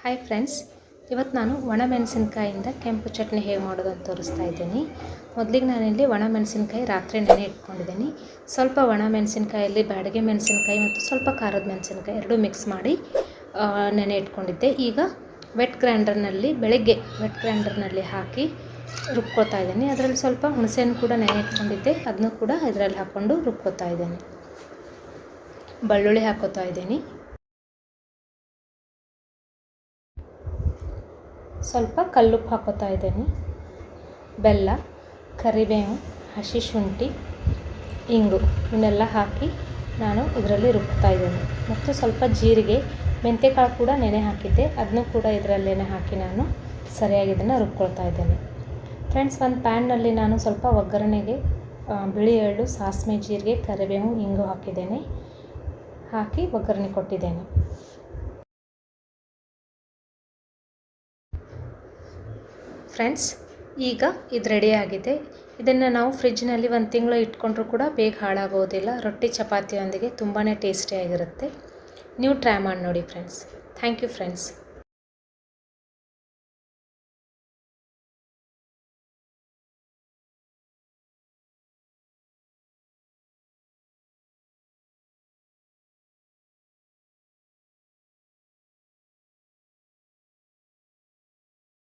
Hi friends, ಇವತ್ತು ನಾನು ಒಣಮೆಣಸಿನ್ಕಾಯಿಂದ ಕೆಂಪು ಚಟ್ನಿ ಹೇಗೆ ಮಾಡೋದು ಅಂತ ತೋರಿಸ್ತಾ ಇದ್ದೀನಿ. ಮೊದಲಿಗೆ ನಾನಿಲ್ಲಿ ಒಣಮೆಣಸಿನ್ಕಾಯಿ ರಾತ್ರಿ ನೆನೆ ಇಟ್ಕೊಂಡಿದ್ದೀನಿ. ಸ್ವಲ್ಪ ಒಣಮೆಣಸಿನ್ಕಾಯಲ್ಲಿ ಬ್ಯಾಡಗೆ ಮೆಣಸಿನ್ಕಾಯಿ ಮತ್ತು ಸ್ವಲ್ಪ ಖಾರದ ಮೆಣಸಿನ್ಕಾಯಿ ಎರಡೂ ಮಿಕ್ಸ್ ಮಾಡಿ ನೆನೆ ಇಟ್ಕೊಂಡಿದ್ದೆ. ಈಗ ಬೆಳಗ್ಗೆ ವೆಟ್ ಗ್ರೈಂಡರ್ನಲ್ಲಿ ಹಾಕಿ ರುಬ್ಕೋತಾ ಇದ್ದೀನಿ. ಅದರಲ್ಲಿ ಸ್ವಲ್ಪ ಹುಣಸೆಹಣ್ಣು ಕೂಡ ನೆನೆ ಇಟ್ಕೊಂಡಿದ್ದೆ, ಅದನ್ನು ಕೂಡ ಇದರಲ್ಲಿ ಹಾಕ್ಕೊಂಡು ರುಬ್ಕೋತಾ ಇದ್ದೀನಿ. ಬೆಳ್ಳುಳ್ಳಿ ಹಾಕೋತಾ ಇದ್ದೀನಿ, ಸ್ವಲ್ಪ ಕಲ್ಲುಪ್ಪು ಹಾಕೋತಾ ಇದ್ದೀನಿ, ಬೆಲ್ಲ, ಕರಿಬೇವು, ಹಸಿ ಶುಂಠಿ, ಇಂಗು ಇವನ್ನೆಲ್ಲ ಹಾಕಿ ನಾನು ಇದರಲ್ಲಿ ರುಬ್ತಾ ಇದ್ದೀನಿ. ಮತ್ತು ಸ್ವಲ್ಪ ಜೀರಿಗೆ, ಮೆಂತ್ಯಕಾಳು ಕೂಡ ನೆನೆ ಹಾಕಿದ್ದೆ, ಅದನ್ನು ಕೂಡ ಇದರಲ್ಲೇ ಹಾಕಿ ನಾನು ಸರಿಯಾಗಿ ಇದನ್ನು ರುಬ್ಕೊಳ್ತಾ ಇದ್ದೇನೆ. ಫ್ರೆಂಡ್ಸ್, ಒಂದು ಪ್ಯಾನ್ನಲ್ಲಿ ನಾನು ಸ್ವಲ್ಪ ಒಗ್ಗರಣೆಗೆ ಬಿಳಿ ಎಳ್ಳು, ಸಾಸಿವೆ, ಜೀರಿಗೆ, ಕರಿಬೇವು, ಇಂಗು ಹಾಕಿ ಒಗ್ಗರಣೆ ಕೊಟ್ಟಿದ್ದೇನೆ. ಫ್ರೆಂಡ್ಸ್, ಈಗ ಇದು ರೆಡಿಯಾಗಿದೆ. ಇದನ್ನು ನಾವು ಫ್ರಿಜ್ನಲ್ಲಿ 1 ತಿಂಗಳು ಇಟ್ಕೊಂಡ್ರೂ ಕೂಡ ಬೇಗ ಹಾಳಾಗೋದಿಲ್ಲ. ರೊಟ್ಟಿ ಚಪಾತಿಯೊಂದಿಗೆ ತುಂಬಾ ಟೇಸ್ಟಿಯಾಗಿರುತ್ತೆ. ನೀವು ಟ್ರೈ ಮಾಡಿ ನೋಡಿ ಫ್ರೆಂಡ್ಸ್. Thank you friends.